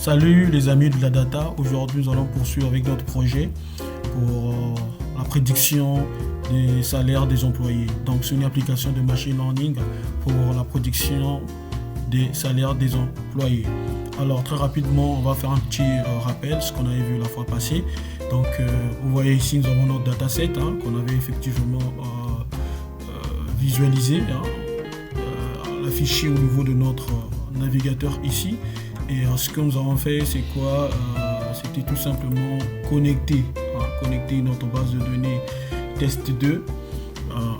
Salut les amis de la data, aujourd'hui nous allons poursuivre avec notre projet pour la prédiction des salaires des employés. Donc c'est une application de machine learning pour la prédiction des salaires des employés. Alors très rapidement on va faire un petit rappel, ce qu'on avait vu la fois passée. Donc vous voyez ici nous avons notre dataset qu'on avait effectivement visualisé, l'afficher au niveau de notre navigateur ici. Et ce que nous avons fait, c'est quoi? C'était tout simplement connecter notre base de données test2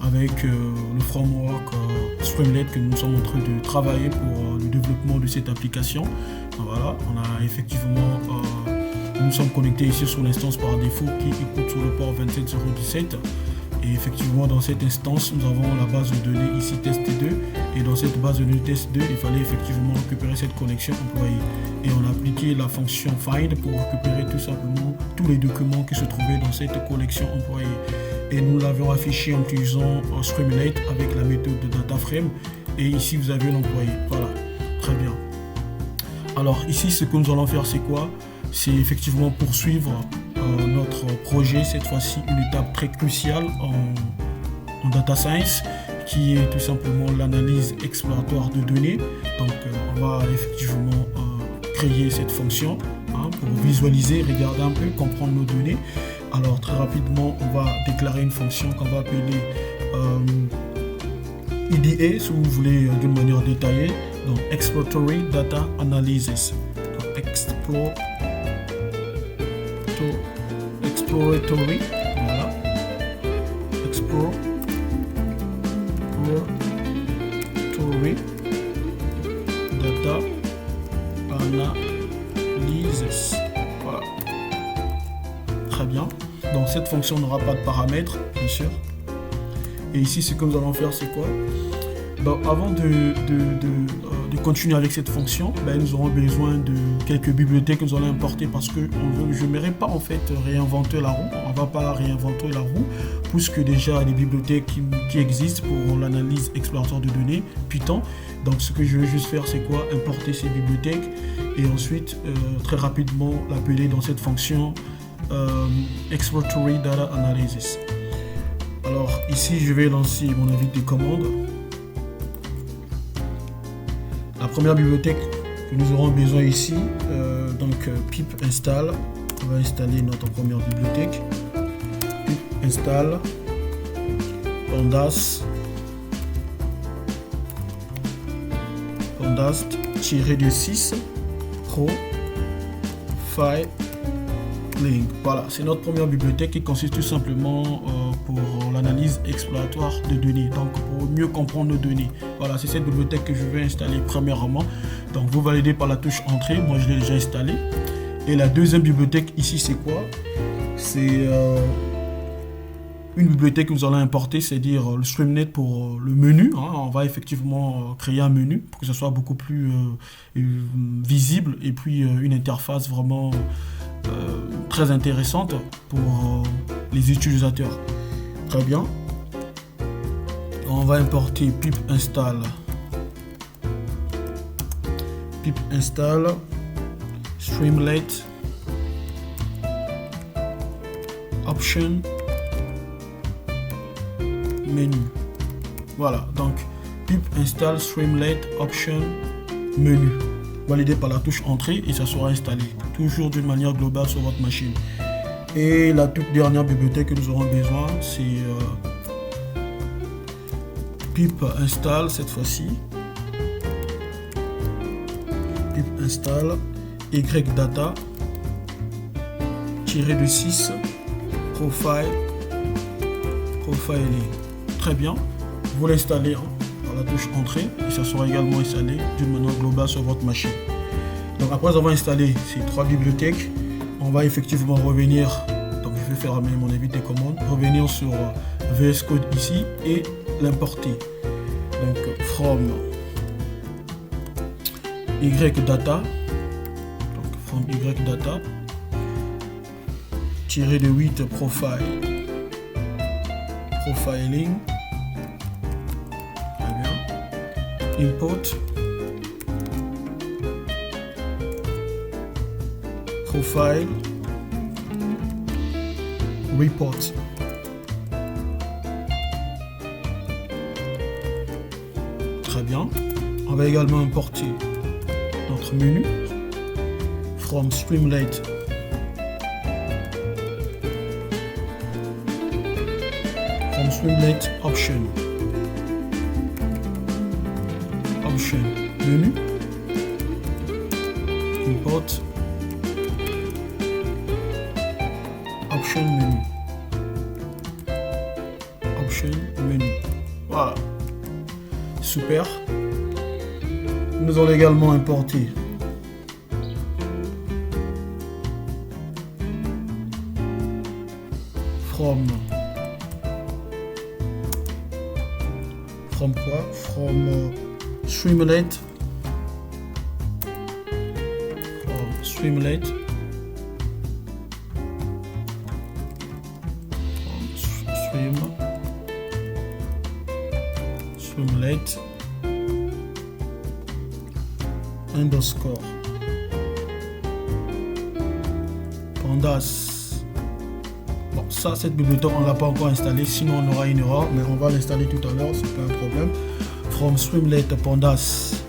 avec le framework Streamlit que nous sommes en train de travailler pour le développement de cette application. Voilà, on a effectivement, nous sommes connectés ici sur l'instance par défaut qui écoute sur le port 27017. Et effectivement, dans cette instance, nous avons la base de données ici test2. Et dans cette base de données test2, il fallait effectivement récupérer cette connexion employée. Et on a appliqué la fonction find pour récupérer tout simplement tous les documents qui se trouvaient dans cette collection employée. Et nous l'avons affiché en utilisant Streamlit avec la méthode de DataFrame. Et ici, vous avez l'employé. Voilà, très bien. Alors ici, ce que nous allons faire, c'est quoi? C'est effectivement poursuivre notre projet, cette fois-ci une étape très cruciale en data science qui est tout simplement l'analyse exploratoire de données. Donc on va effectivement créer cette fonction pour visualiser, regarder un peu, comprendre nos données. Alors très rapidement on va déclarer une fonction qu'on va appeler EDA si vous voulez d'une manière détaillée. Donc Exploratory Data Analysis. Donc, exploratory, voilà, exploratory data analysis, voilà, très bien. Donc cette fonction n'aura pas de paramètres, bien sûr. Et ici, ce que nous allons faire, c'est quoi? Donc, avant de continuer avec cette fonction, nous aurons besoin de quelques bibliothèques que nous allons importer parce que je n'aimerais pas en fait réinventer la roue. On ne va pas réinventer la roue puisque déjà les bibliothèques qui existent pour l'analyse exploratoire de données, Python. Donc ce que je veux juste faire, c'est quoi? Importer ces bibliothèques et ensuite très rapidement l'appeler dans cette fonction Exploratory Data Analysis. Alors ici, je vais lancer mon invite de commande. La première bibliothèque que nous aurons besoin ici, pip install, on va installer notre première bibliothèque. Pip install pandas-6 profiling. Voilà, c'est notre première bibliothèque qui consiste tout simplement pour l'analyse exploratoire de données, donc pour mieux comprendre nos données. Voilà, c'est cette bibliothèque que je vais installer premièrement. Donc vous validez par la touche entrée, moi je l'ai déjà installée. Et la deuxième bibliothèque ici, c'est quoi? C'est une bibliothèque que nous allons importer, c'est-à-dire le Streamlit pour le menu. On va effectivement créer un menu pour que ce soit beaucoup plus visible et puis une interface vraiment très intéressante pour les utilisateurs. Très bien. On va importer pip install Streamlit option menu. Voilà, donc pip install Streamlit option menu. Validé par la touche entrée et ça sera installé toujours d'une manière globale sur votre machine. Et la toute dernière bibliothèque que nous aurons besoin, c'est pip install cette fois-ci. Pip install ydata -6 profiling. Très bien, vous l'installez par la touche entrée et ça sera également installé d'une manière globale sur votre machine. Donc après avoir installé ces trois bibliothèques, on va effectivement revenir, donc je vais faire mon invite des commandes, revenir sur VS Code ici et l'importer. Donc from ydata, -8 profiling. Très bien. Import profile report. Très bien. On va également importer notre menu from Streamlit option menu, import option menu. Voilà, super. Nous allons également importer from Streamlit underscore pandas. Bon, ça, cette bibliothèque, on ne l'a pas encore installée, sinon on aura une erreur, mais on va l'installer tout à l'heure, c'est pas un problème. From Streamlit pandas.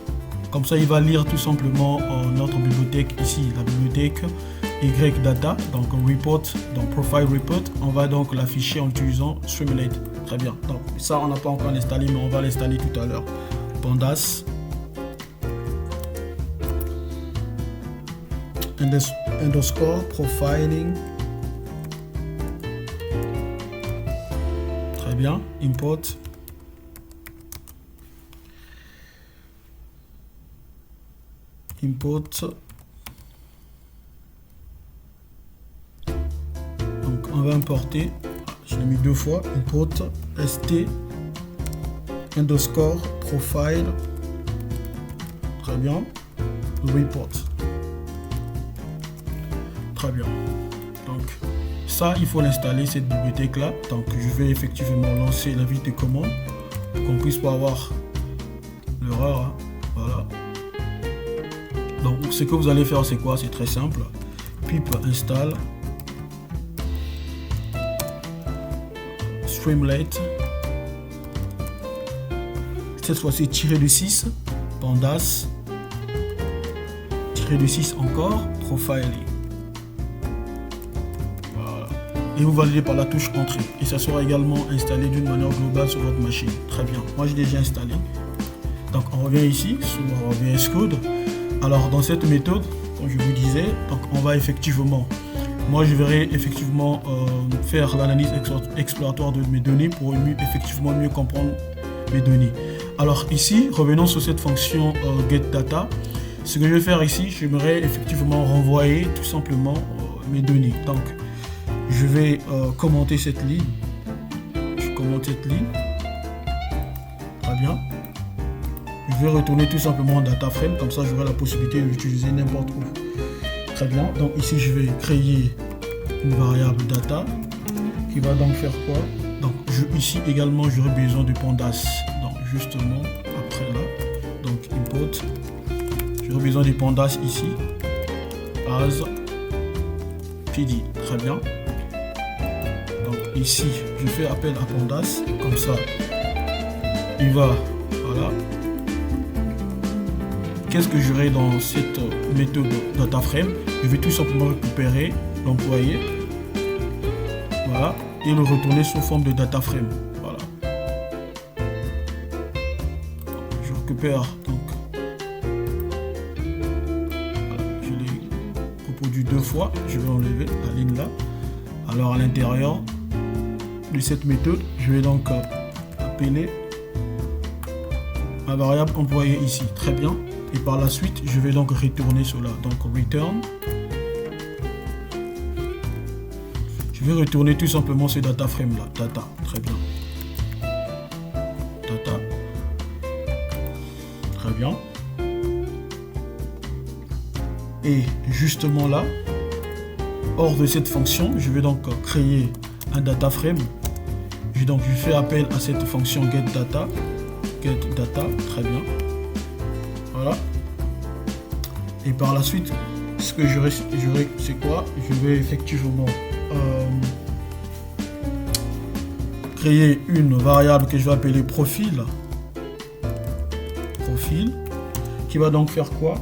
Comme ça, il va lire tout simplement notre bibliothèque ici, la bibliothèque YData, donc report, donc profile report. On va donc l'afficher en utilisant Streamlit. Très bien. Donc ça, on n'a pas encore installé, mais on va l'installer tout à l'heure. Pandas underscore profiling. Très bien. Import. Donc on va importer, je l'ai mis deux fois, import st underscore profile. Très bien. Report. Très bien. Donc ça, il faut l'installer, cette bibliothèque là. Donc je vais effectivement lancer la vie de commande pour qu'on puisse pas avoir l'erreur, hein. Voilà. Donc ce que vous allez faire, c'est quoi? C'est très simple. Pip install Streamlit. Cette fois-ci tiré de 6 pandas tiré de 6 encore profiling. Voilà. Et vous validez par la touche entrée. Et ça sera également installé d'une manière globale sur votre machine. Très bien. Moi j'ai déjà installé. Donc on revient ici sur VS Code. Alors dans cette méthode, comme je vous disais, donc on va effectivement, moi je verrai effectivement faire l'analyse exploratoire de mes données pour effectivement mieux comprendre mes données. Alors ici, revenons sur cette fonction getData. Ce que je vais faire ici, j'aimerais effectivement renvoyer tout simplement mes données. Donc je vais commenter cette ligne. Je commente cette ligne. Très bien. Je vais retourner tout simplement en data frame, comme ça j'aurai la possibilité d'utiliser n'importe où. Très bien, donc ici je vais créer une variable data qui va donc faire quoi? Donc ici également j'aurai besoin de pandas, donc justement après là, donc import, j'aurai besoin de pandas ici, as pd, très bien. Donc ici je fais appel à pandas, comme ça il va, voilà. Qu'est-ce que j'aurai dans cette méthode data frame? Je vais tout simplement récupérer l'employé, voilà, et le retourner sous forme de data frame. Voilà. Je récupère donc, voilà, je l'ai reproduit deux fois. Je vais enlever la ligne là. Alors à l'intérieur de cette méthode, je vais donc appeler ma variable employé ici. Très bien. Et par la suite, je vais donc retourner cela. Donc return. Je vais retourner tout simplement ce data frame là. Data. Très bien. Data. Très bien. Et justement là, hors de cette fonction, je vais donc créer un data frame. Je fais appel à cette fonction getData. GetData. Très bien. Voilà. Et par la suite, ce que j'aurai, c'est quoi? Je vais effectivement créer une variable que je vais appeler profil. Profil, qui va donc faire quoi?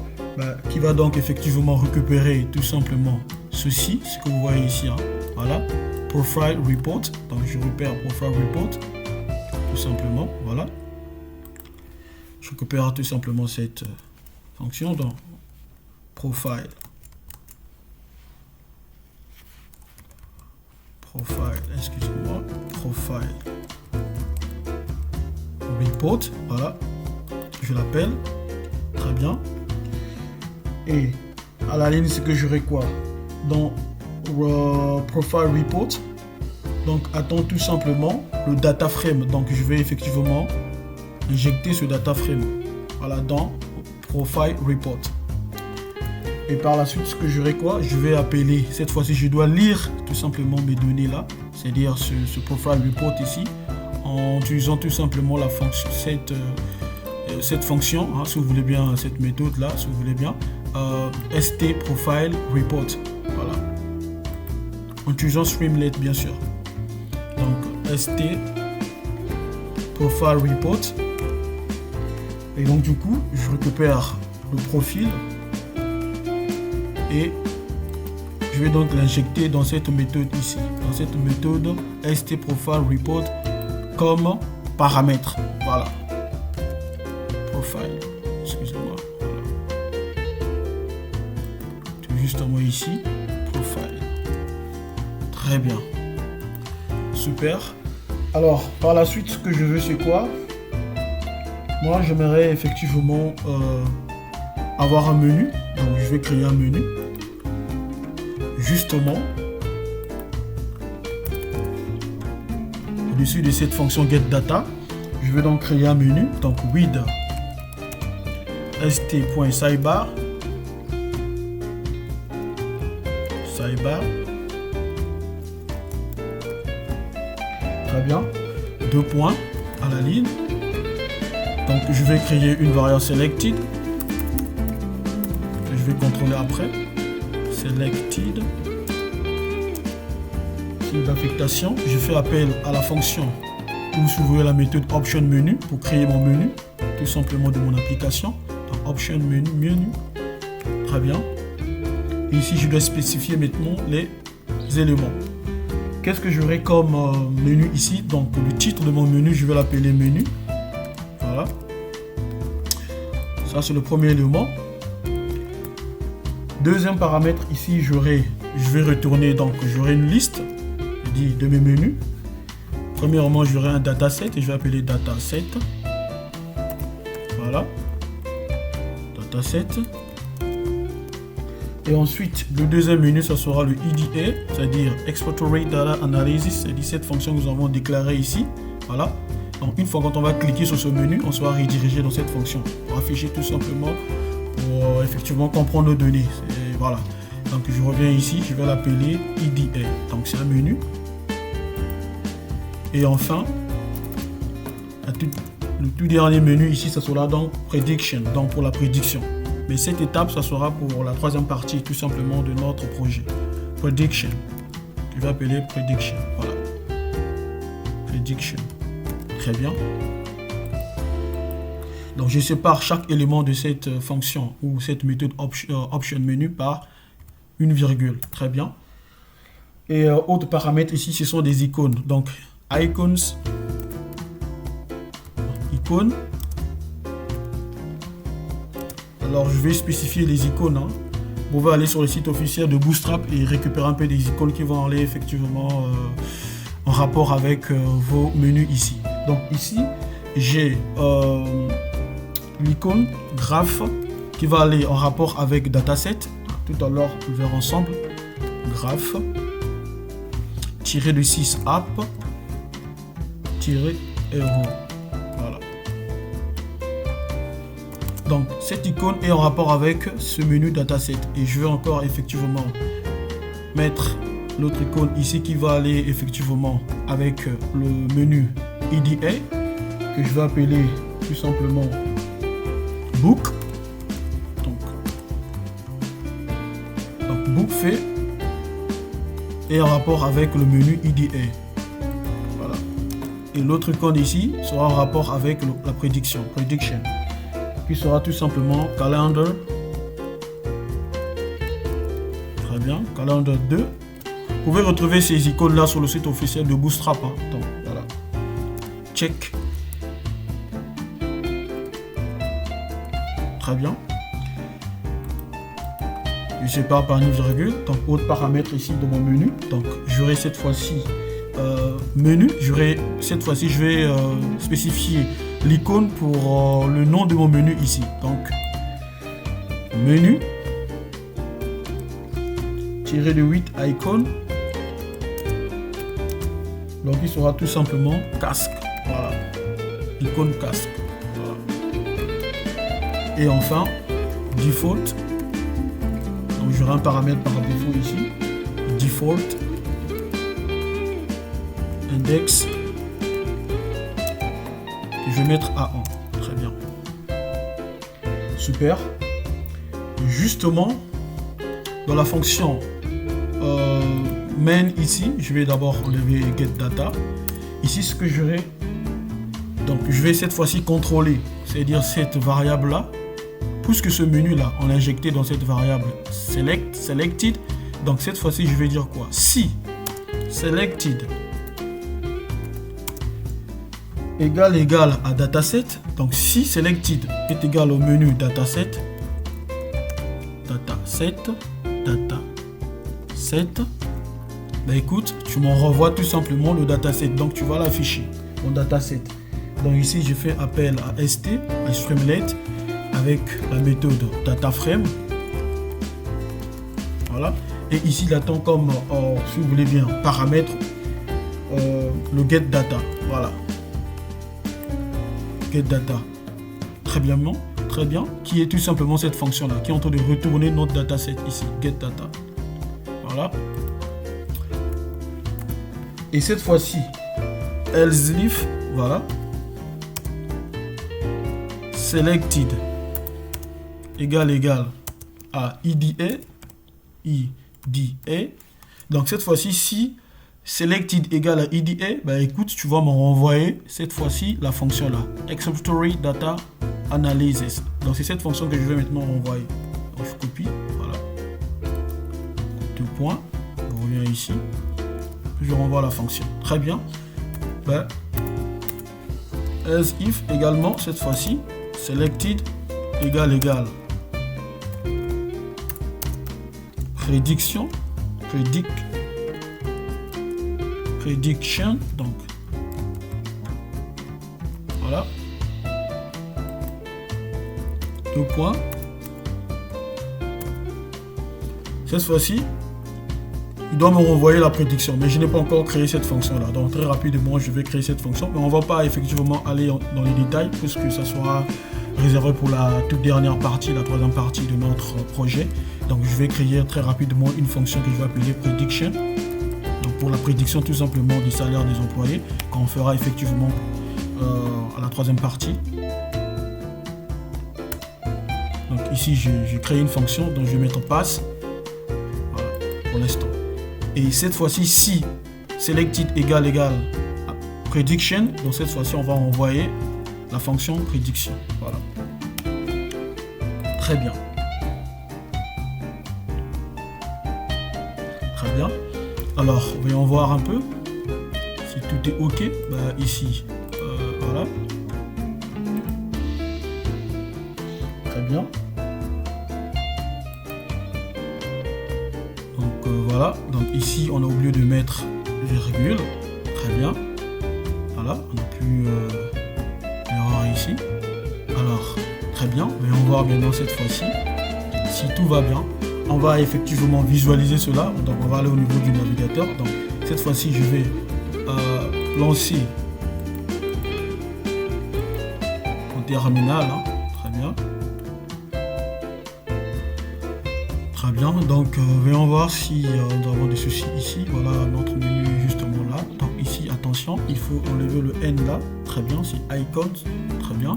Qui va donc effectivement récupérer tout simplement ceci, ce que vous voyez ici. Hein. Voilà, profile report. Donc je repère profile report, tout simplement. Voilà, je récupère tout simplement cette fonction dans profile. Excusez-moi, profile report. Voilà, je l'appelle. Très bien. Et à la ligne, c'est que j'aurai quoi? Dans profile report, donc attend tout simplement le data frame. Donc je vais effectivement injecter ce data frame, voilà, dans profile report. Et par la suite, ce que j'aurai quoi? Je vais appeler, cette fois-ci je dois lire tout simplement mes données là, c'est-à-dire ce profile report ici, en utilisant tout simplement la fonction, cette fonction, hein, si vous voulez bien, cette méthode là, si vous voulez bien, st profile report, voilà, en utilisant Streamlit bien sûr. Donc st profile report, et donc du coup je récupère le profil et je vais donc l'injecter dans cette méthode ici, dans cette méthode st profile report comme paramètre. Voilà, profile, excusez-moi, voilà, tout justement ici, profile. Très bien, super. Alors par la suite, ce que je veux, c'est quoi? Moi j'aimerais effectivement avoir un menu, donc je vais créer un menu justement au-dessus de cette fonction getData. Je vais donc créer un menu, donc with st.sidebar, très bien, 2 points à la ligne. Donc je vais créer une variable selected que je vais contrôler après. Selected, type d'affectation. Je fais appel à la fonction où vous voyez la méthode option menu pour créer mon menu tout simplement de mon application. Donc option menu, très bien. Et ici je dois spécifier maintenant les éléments. Qu'est-ce que j'aurai comme menu ici? Donc le titre de mon menu, je vais l'appeler menu. Voilà, ça c'est le premier élément. Deuxième paramètre ici, je vais retourner, donc j'aurai une liste de mes menus. Premièrement, j'aurai un dataset et je vais appeler dataset. Voilà, dataset. Et ensuite, le deuxième menu, ça sera le EDA, c'est-à-dire Exploratory Data Analysis, c'est-à-dire cette fonction que nous avons déclarée ici. Voilà. Donc une fois quand on va cliquer sur ce menu, on sera redirigé dans cette fonction pour afficher tout simplement, pour effectivement comprendre nos données. Voilà. Donc je reviens ici, je vais l'appeler EDA. Donc c'est un menu. Et enfin, le tout dernier menu ici, ça sera donc Prediction, donc pour la prédiction. Mais cette étape, ça sera pour la troisième partie tout simplement de notre projet. Prediction. Je vais appeler Prediction. Voilà. Prediction. Très bien. Donc je sépare chaque élément de cette fonction ou cette méthode option menu par une virgule. Très bien. Et autres paramètres ici, ce sont des icônes. Donc icons, icônes. Alors je vais spécifier les icônes. Hein. Vous pouvez aller sur le site officiel de Bootstrap et récupérer un peu des icônes qui vont aller effectivement en rapport avec vos menus ici. Donc ici, j'ai l'icône graph qui va aller en rapport avec dataset. Tout à l'heure, on verra ensemble. Graph, tiré de 6 app, tiré hero. Voilà. Donc cette icône est en rapport avec ce menu dataset. Et je vais encore effectivement mettre l'autre icône ici qui va aller effectivement avec le menu EDA que je vais appeler tout simplement book. Donc Donc bookfait est en rapport avec le menu IDA. Voilà. Et l'autre icône ici sera en rapport avec la prediction, qui sera tout simplement calendar. Très bien, calendar 2. Vous pouvez retrouver ces icônes là sur le site officiel de Bootstrap. Hein. Donc voilà, check. Très bien. Je sépare par une virgule. Donc autre paramètre ici de mon menu. Donc j'aurai cette fois-ci menu. Cette fois-ci je vais spécifier l'icône pour le nom de mon menu ici. Donc menu tiré de 8 icône. Donc il sera tout simplement casque. Voilà, icône casque. Voilà. Et enfin default. Donc j'aurai un paramètre par défaut ici, default index, que je vais mettre à 1. Très bien, super. Justement, dans la fonction main ici, je vais d'abord enlever get data. Ici, ce que j'aurai, donc je vais cette fois-ci contrôler, c'est-à-dire cette variable là. Puisque ce menu là, on l'a injecté dans cette variable selected, donc cette fois-ci je vais dire quoi? Si selected égal à dataset, donc si selected est égal au menu dataset, bah écoute, tu m'en renvoies tout simplement le dataset, donc tu vas l'afficher, mon dataset. Donc ici je fais appel à st, à Streamlit, avec la méthode dataframe. Voilà. Et ici, il attend comme, si vous voulez bien, paramètre le get data. Voilà. Get data. Très bien. Qui est tout simplement cette fonction-là, qui est en train de retourner notre dataset ici. Get data. Voilà. Et cette fois-ci, else if, voilà. Selected égal à IDA. Donc cette fois-ci, si selected égal à IDA, bah écoute, tu vas me renvoyer cette fois-ci la fonction là, exceptory data analysis. Donc c'est cette fonction que je vais maintenant renvoyer. Donc je copie, voilà. 2 points, je reviens ici, je renvoie la fonction. Très bien. Bah, as if également cette fois-ci, selected égal prediction, donc voilà, 2 points. Cette fois-ci, il doit me renvoyer la prédiction, mais je n'ai pas encore créé cette fonction là, donc très rapidement je vais créer cette fonction, mais on va pas effectivement aller dans les détails puisque ça sera réservé pour la toute dernière partie, la troisième partie de notre projet. Donc je vais créer très rapidement une fonction que je vais appeler prediction, donc pour la prédiction tout simplement du salaire des employés, quand on fera effectivement à la troisième partie. Donc ici j'ai créé une fonction dont je vais mettre pass, voilà, pour l'instant. Et cette fois-ci, si selected égal à prediction, donc cette fois-ci on va envoyer la fonction prédiction. Voilà. Très bien. Très bien. Alors, voyons voir un peu si tout est OK. Bah, ici, voilà. Très bien. Donc, voilà. Donc, ici, on a oublié de mettre virgule. Très bien. Voilà. On n'a plus l'erreur ici. Alors, très bien. Voyons voir maintenant cette fois-ci si tout va bien. On va effectivement visualiser cela. Donc on va aller au niveau du navigateur. Donc cette fois-ci je vais lancer mon terminal. Hein. Très bien. Très bien. Donc voyons voir si nous avons des soucis ici. Voilà notre menu justement là. Donc ici attention, il faut enlever le N là. Très bien. C'est icons. Très bien.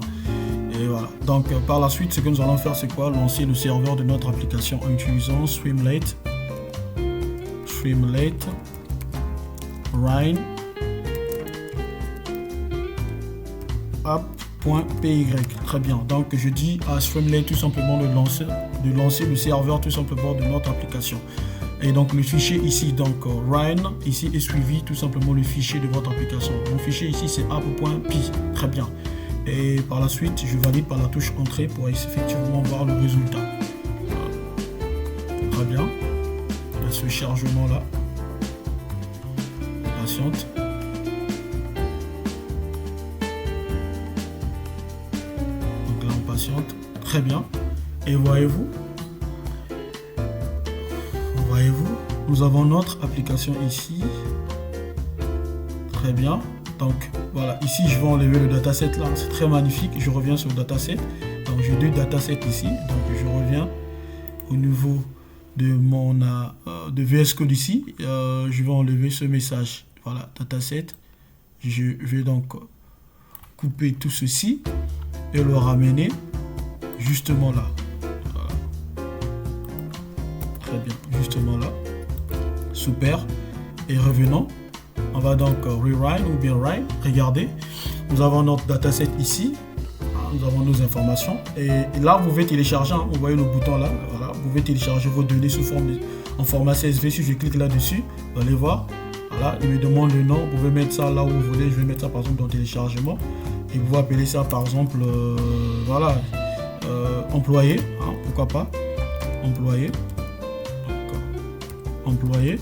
Et voilà. Donc par la suite, ce que nous allons faire, c'est quoi? Lancer le serveur de notre application en utilisant Streamlit. Streamlit Rhine app.py. Très bien. Donc je dis à Streamlit tout simplement de lancer le serveur tout simplement de notre application. Et donc le fichier ici, donc Rhine ici est suivi tout simplement le fichier de votre application. Mon fichier ici c'est app.py. Très bien. Et par la suite, je valide par la touche entrée pour effectivement voir le résultat. Très bien. Il y a ce chargement là. Patiente. Donc là on patiente. Très bien. Et voyez-vous, nous avons notre application ici. Très bien. Donc voilà, ici je vais enlever le dataset là, c'est très magnifique. Je reviens sur le dataset. Donc j'ai deux datasets ici. Donc je reviens au niveau de mon de VS Code ici. Je vais enlever ce message. Voilà, dataset. Je vais donc couper tout ceci et le ramener justement là. Voilà. Très bien, justement là. Super. Et revenons. On va donc rewrite ou bien write. Regardez, nous avons notre dataset ici. Nous avons nos informations. Et là, vous pouvez télécharger. Vous voyez le bouton là. Voilà, vous pouvez télécharger vos données sous forme en format CSV. Si je clique là-dessus, vous allez voir. Voilà, il me demande le nom. Vous pouvez mettre ça là où vous voulez. Je vais mettre ça par exemple dans téléchargement. Et vous pouvez appeler ça par exemple, voilà, employé. Pourquoi pas employé. Donc, employé.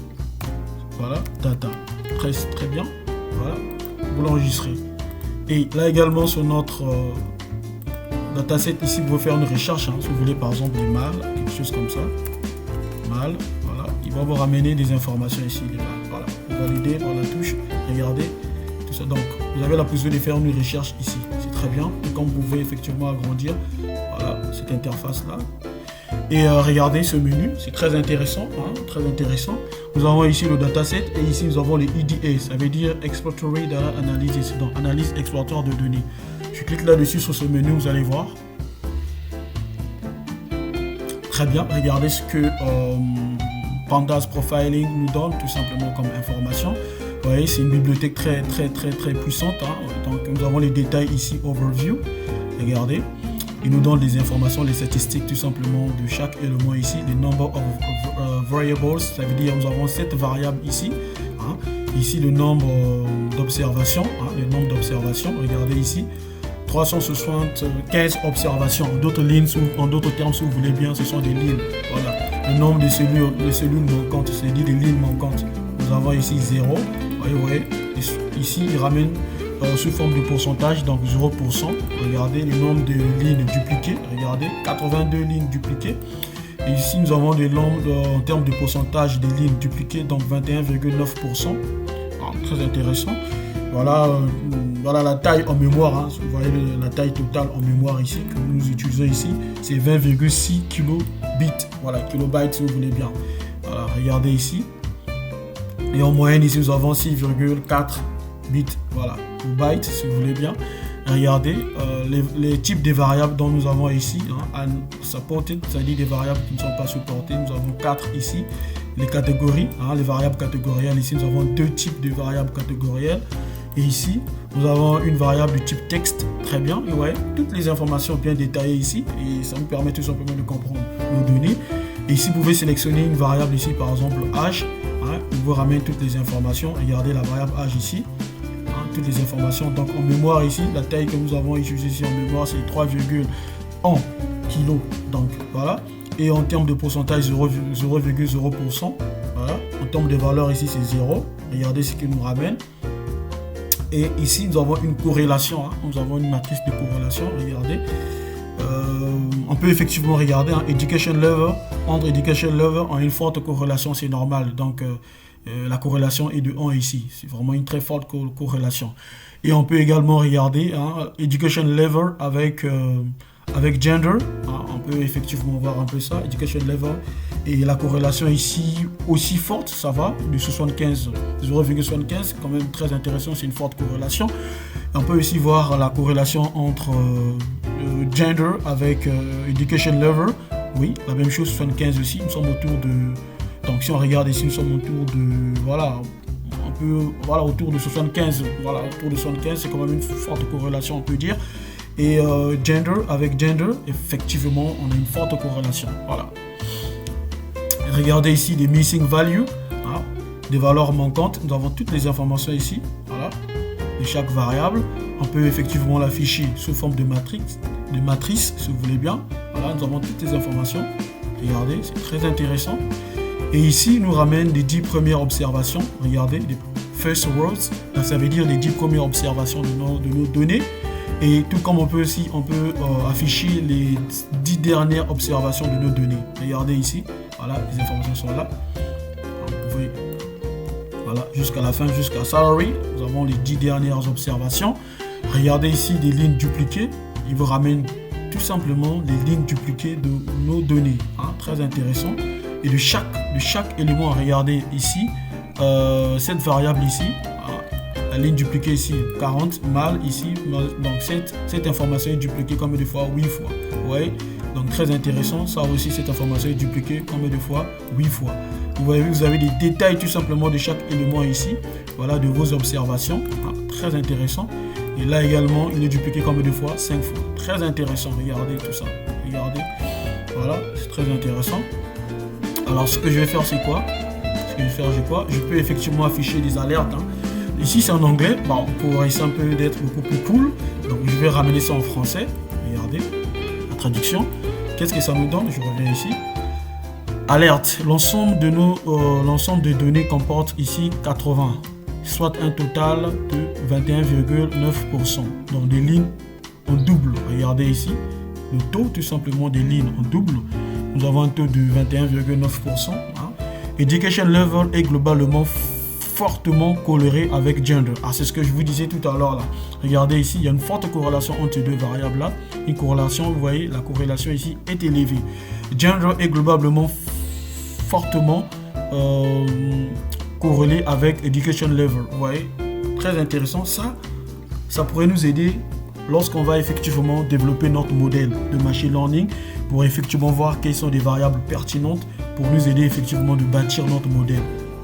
Voilà, data. Très bien. Voilà, vous l'enregistrez. Et là également sur notre dataset ici, vous pouvez faire une recherche. Si vous voulez par exemple des mâles, quelque chose comme ça. Mâles, voilà. Il va vous ramener des informations ici. Voilà. Vous validez par la touche. Regardez tout ça. Donc vous avez la possibilité de faire une recherche ici. C'est très bien. Et comme vous pouvez effectivement agrandir, voilà, cette interface là. Et regardez ce menu, c'est très intéressant, très intéressant. Nous avons ici le dataset et ici nous avons les EDA, ça veut dire Exploratory Data Analysis, donc analyse exploratoire de données. Je clique là-dessus sur ce menu, vous allez voir. Très bien, regardez ce que Pandas Profiling nous donne tout simplement comme information. Vous voyez, c'est une bibliothèque très puissante. Donc nous avons les détails ici, Overview. Regardez. Il nous donne les informations, les statistiques tout simplement de chaque élément ici, les number of variables, ça veut dire nous avons 7 variables ici. Ici le nombre d'observations, le nombre d'observations, regardez ici, 375 observations, d'autres lignes, en d'autres termes si vous voulez bien, ce sont des lignes. Voilà, le nombre de cellules manquantes, c'est-à-dire des lignes manquantes. Nous avons ici 0, vous voyez, ici il ramène sous forme de pourcentage, donc 0%. Regardez le nombre de lignes dupliquées. Regardez, 82 lignes dupliquées. Et ici, nous avons des nombres en termes de pourcentage des lignes dupliquées, donc 21,9%. Très intéressant. Voilà, voilà la taille en mémoire. Vous voyez la taille totale en mémoire ici que nous utilisons ici. C'est 20,6 kilobits. Voilà, kilobytes si vous voulez bien. Voilà, regardez ici. Et en moyenne, ici, nous avons 6,4 bits. Voilà. Bytes si vous voulez bien. Regardez les types de variables dont nous avons ici, supported, c'est-à-dire des variables qui ne sont pas supportées. Nous avons 4 ici. Les catégories, les variables catégorielles. Ici, nous avons 2 types de variables catégorielles. Et ici, nous avons une variable de type texte. Très bien. Et ouais, toutes les informations bien détaillées ici. Et ça nous permet tout simplement de comprendre nos données. Et ici, vous pouvez sélectionner une variable ici, par exemple âge. Il vous ramène toutes les informations. Regardez la variable âge ici. Toutes les informations. Donc en mémoire ici, la taille que nous avons utilisée ici en mémoire, c'est 3,1 kg. Donc voilà. Et en termes de pourcentage, 0,0%. Voilà. En termes de valeur ici, c'est 0. Regardez ce qu'il nous ramène. Et ici, nous avons une corrélation. Nous avons une matrice de corrélation. Regardez. On peut effectivement regarder education level. Entre education level, en une forte corrélation, c'est normal. Donc la corrélation est de 1 ici. C'est vraiment une très forte corrélation. Et on peut également regarder education level avec gender. On peut effectivement voir un peu ça, education level. Et la corrélation ici aussi forte, ça va, de 0,75, quand même très intéressant, c'est une forte corrélation. Et on peut aussi voir la corrélation entre gender avec education level. Oui, la même chose, 75 aussi, nous sommes autour de... Donc si on regarde ici, nous sommes autour de, voilà, un peu, voilà, autour de 75. Voilà, autour de 75, c'est quand même une forte corrélation, on peut dire. Et avec gender, effectivement, on a une forte corrélation. Voilà. Regardez ici des missing values, hein, des valeurs manquantes. Nous avons toutes les informations ici, voilà, de chaque variable. On peut effectivement l'afficher sous forme de matrice, si vous voulez bien. Voilà, nous avons toutes les informations. Regardez, c'est très intéressant. Et ici, il nous ramène les 10 premières observations. Regardez, les first rows, ça veut dire les 10 premières observations de nos données. Et tout comme on peut afficher les 10 dernières observations de nos données. Regardez ici, voilà, les informations sont là. Vous pouvez, voilà, jusqu'à la fin, jusqu'à salary, nous avons les 10 dernières observations. Regardez ici des lignes dupliquées. Il vous ramène tout simplement les lignes dupliquées de nos données. Hein, très intéressant. Et de chaque élément, regardez ici, cette variable ici, la ligne dupliquée ici, 40, mâle ici, donc cette information est dupliquée combien de fois? 8 fois. Ouais. Donc très intéressant, ça aussi, cette information est dupliquée combien de fois? 8 fois. Vous voyez, vous avez des détails tout simplement de chaque élément ici, voilà, de vos observations. Ah, très intéressant. Et là également, il est dupliqué combien de fois? 5 fois. Très intéressant, regardez tout ça. Regardez, voilà, c'est très intéressant. Alors ce que je vais faire, c'est quoi? Je peux effectivement afficher des alertes. Hein. Ici c'est en anglais, bon, pour essayer un peu d'être beaucoup plus cool. Donc je vais ramener ça en français. Regardez la traduction. Qu'est-ce que ça nous donne? Je reviens ici. Alerte. L'ensemble de données comporte ici 80, soit un total de 21,9%. Donc des lignes en double. Regardez ici. Le taux tout simplement des lignes en double. Nous avons un taux de 21,9%. Hein. Education level est globalement fortement corrélé avec gender. Ah, c'est ce que je vous disais tout à l'heure là. Regardez ici, il y a une forte corrélation entre ces deux variables là. Une corrélation, vous voyez, la corrélation ici est élevée. Gender est globalement fortement corrélé avec education level. Vous voyez, très intéressant. Ça pourrait nous aider lorsqu'on va effectivement développer notre modèle de machine learning pour effectivement voir quelles sont les variables pertinentes pour nous aider effectivement de bâtir notre modèle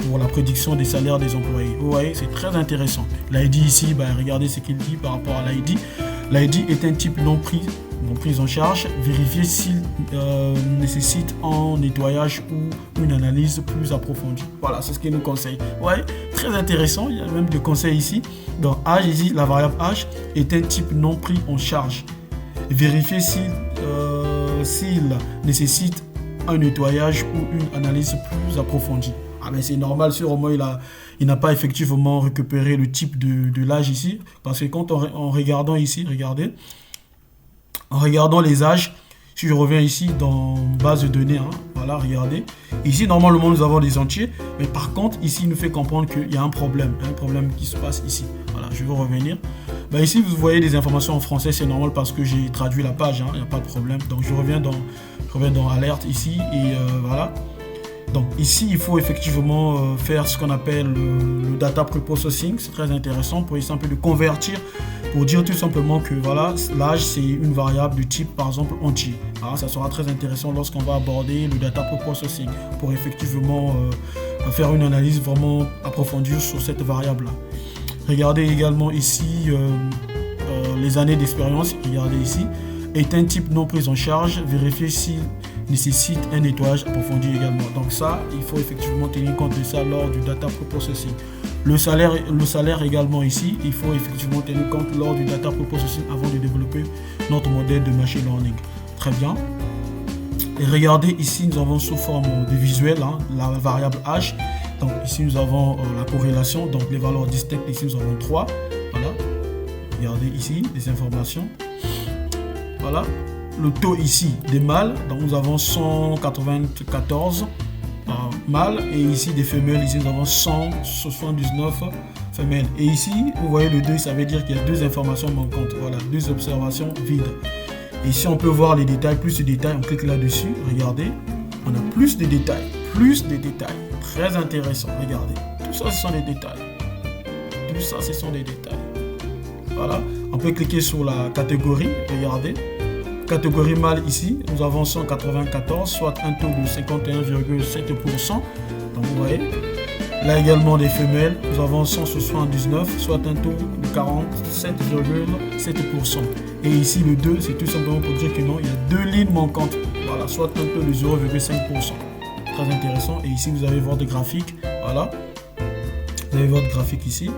pour la prédiction des salaires des employés. Vous voyez, c'est très intéressant. L'ID ici, regardez ce qu'il dit par rapport à l'ID. L'ID est un type non pris en charge. Vérifier s'il nécessite un nettoyage ou une analyse plus approfondie. Voilà, c'est ce qu'il nous conseille. Ouais, très intéressant. Il y a même des conseils ici. Dans âge, ici, la variable âge est un type non pris en charge. Vérifier s'il nécessite un nettoyage ou une analyse plus approfondie. Ah mais c'est normal, sur au moins il n'a pas effectivement récupéré le type de l'âge ici. Parce que quand en regardant ici, regardez, en regardant les âges, si je reviens ici dans base de données, hein, voilà, regardez. Ici, normalement, nous avons des entiers. Mais par contre, ici, il nous fait comprendre qu'il y a un problème qui se passe ici. Voilà, je vais revenir. Ici, vous voyez des informations en français, c'est normal parce que j'ai traduit la page, il n'y a pas de problème. Donc, je reviens dans alerte ici et voilà. Donc ici, il faut effectivement faire ce qu'on appelle le data preprocessing. C'est très intéressant pour essayer un peu de convertir, pour dire tout simplement que voilà, l'âge, c'est une variable de type, par exemple, entier. Alors, ça sera très intéressant lorsqu'on va aborder le data preprocessing pour effectivement faire une analyse vraiment approfondie sur cette variable-là. Regardez également ici les années d'expérience. Regardez ici. Est un type non pris en charge. Vérifier s'il nécessite un nettoyage approfondi également. Donc ça, il faut effectivement tenir compte de ça lors du data preprocessing. Le salaire également ici, il faut effectivement tenir compte lors du data preprocessing avant de développer notre modèle de machine learning. Très bien. Et regardez ici, nous avons sous forme de visuel la variable âge. Donc ici, nous avons la corrélation. Donc les valeurs distinctes, ici, nous avons 3. Voilà. Regardez ici, les informations. Voilà. Le taux ici des mâles, donc nous avons 194 mâles et ici des femelles, ici nous avons 179 femelles. Et ici, vous voyez le 2, ça veut dire qu'il y a 2 informations manquantes. Voilà, 2 observations vides. Et ici, on peut voir les détails, plus de détails, on clique là-dessus, regardez, on a plus de détails. Très intéressant, regardez. Tout ça, ce sont des détails. Voilà, on peut cliquer sur la catégorie, regardez. Catégorie mâle ici, nous avons 194, soit un taux de 51,7%. Donc vous voyez, là également des femelles, nous avons 179, soit un taux de 47,7%. Et ici le 2, c'est tout simplement pour dire que non, il y a 2 lignes manquantes. Voilà, soit un taux de 0,5%. Très intéressant. Et ici vous avez votre graphique. Voilà. Vous avez votre graphique ici.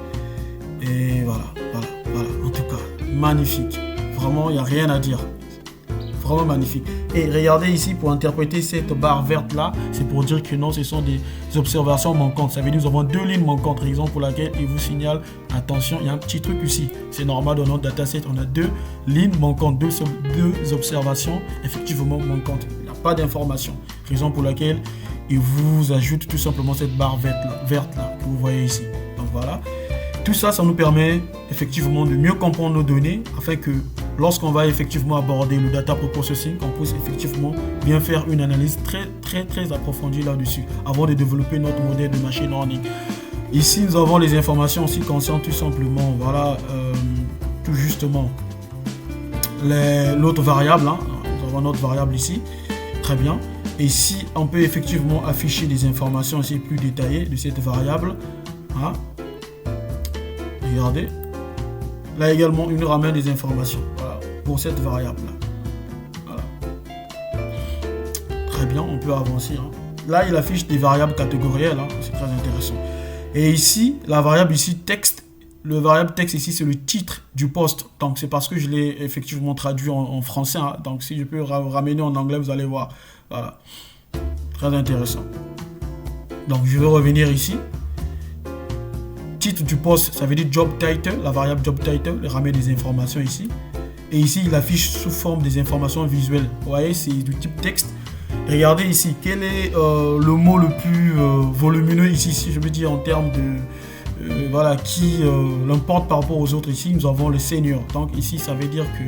Et voilà. En tout cas, magnifique. Vraiment, il n'y a rien à dire. Vraiment magnifique. Et regardez ici, pour interpréter cette barre verte là, c'est pour dire que non, ce sont des observations manquantes. Ça veut dire que nous avons 2 lignes manquantes, raison pour laquelle il vous signale, attention, il y a un petit truc ici. C'est normal dans notre dataset, on a 2 lignes manquantes, deux observations effectivement manquantes. Il n'y a pas d'information. Raison pour laquelle il vous ajoute tout simplement cette barre verte là que vous voyez ici. Donc voilà. Tout ça, ça nous permet effectivement de mieux comprendre nos données afin que lorsqu'on va effectivement aborder le data processing, qu'on puisse effectivement bien faire une analyse très approfondie là-dessus avant de développer notre modèle de machine learning. Ici, nous avons les informations aussi concernant tout simplement, voilà, tout justement l'autre variable. Hein. Nous avons notre variable ici. Très bien. Et ici, on peut effectivement afficher des informations aussi plus détaillées de cette variable. Hein. Regardez. Là également, il nous ramène des informations, voilà, pour cette variable-là. Voilà. Très bien, on peut avancer. Hein. Là, il affiche des variables catégorielles. Hein. C'est très intéressant. Et ici, la variable ici, texte. Le variable texte ici, c'est le titre du poste. Donc, c'est parce que je l'ai effectivement traduit en français. Hein. Donc, si je peux ramener en anglais, vous allez voir. Voilà. Très intéressant. Donc, je vais revenir ici. Titre du poste, ça veut dire job title, la variable job title, il ramène des informations ici. Et ici, il affiche sous forme des informations visuelles. Vous voyez, c'est du type texte. Et regardez ici, quel est le mot le plus volumineux ici, si je veux dire en termes de voilà, qui l'emporte par rapport aux autres. Ici, nous avons le senior. Donc ici, ça veut dire que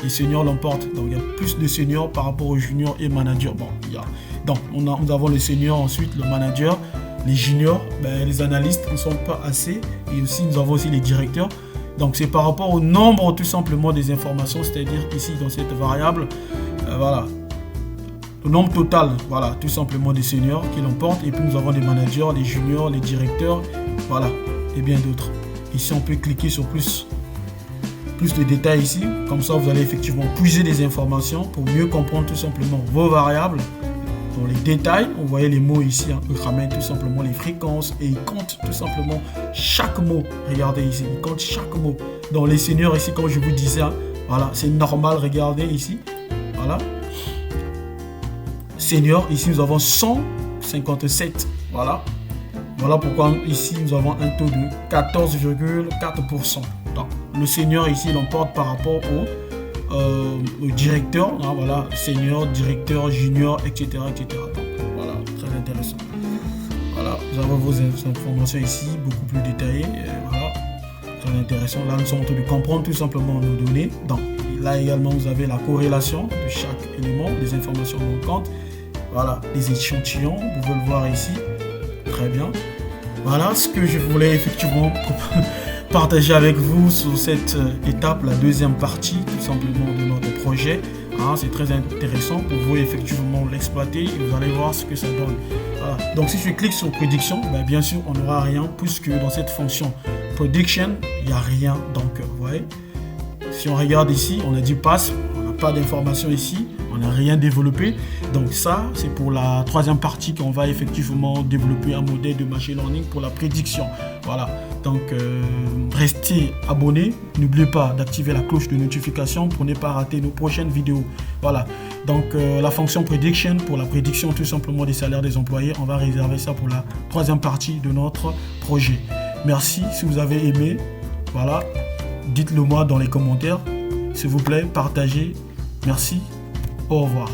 les seniors l'emportent. Donc il y a plus de seniors par rapport aux juniors et managers. Bon, donc nous avons le senior, ensuite le manager. Les juniors, ben, les analystes ne sont pas assez. Et aussi, nous avons aussi les directeurs. Donc, c'est par rapport au nombre tout simplement des informations, c'est-à-dire ici dans cette variable, voilà, le nombre total, voilà, tout simplement des seniors qui l'emportent. Et puis, nous avons les managers, les juniors, les directeurs, voilà, et bien d'autres. Ici, on peut cliquer sur plus de détails ici. Comme ça, vous allez effectivement puiser des informations pour mieux comprendre tout simplement vos variables. Dans les détails, on voyait les mots ici, hein, il ramène tout simplement les fréquences et il compte tout simplement chaque mot. Regardez ici, il compte chaque mot. Dans les seniors ici, comme je vous disais, hein, voilà, c'est normal, regardez ici, voilà. Senior, ici nous avons 157, voilà. Voilà pourquoi ici nous avons un taux de 14,4%. Donc le senior ici l'emporte par rapport au directeur, hein, voilà, senior, directeur, junior, etc. Donc, voilà, très intéressant. Voilà, vous avez vos informations ici, beaucoup plus détaillées. Voilà, très intéressant. Là, nous sommes en train de comprendre tout simplement nos données. Donc, là également, vous avez la corrélation de chaque élément, les informations manquantes. Voilà, les échantillons, vous pouvez le voir ici. Très bien. Voilà ce que je voulais effectivement partager avec vous sur cette étape, la deuxième partie tout simplement de notre projet. Hein, c'est très intéressant pour vous effectivement l'exploiter et vous allez voir ce que ça donne. Voilà. Donc si je clique sur prédiction, ben, bien sûr on n'aura rien puisque dans cette fonction prediction, il n'y a rien. Donc vous voyez, si on regarde ici, on a dit pass, on n'a pas d'information ici, on n'a rien développé. Donc ça, c'est pour la troisième partie qu'on va effectivement développer un modèle de machine learning pour la prédiction. Voilà. Donc, restez abonnés. N'oubliez pas d'activer la cloche de notification pour ne pas rater nos prochaines vidéos. Voilà. Donc, la fonction prediction pour la prédiction tout simplement des salaires des employés, on va réserver ça pour la troisième partie de notre projet. Merci si vous avez aimé. Voilà. Dites-le moi dans les commentaires. S'il vous plaît, partagez. Merci. Au revoir.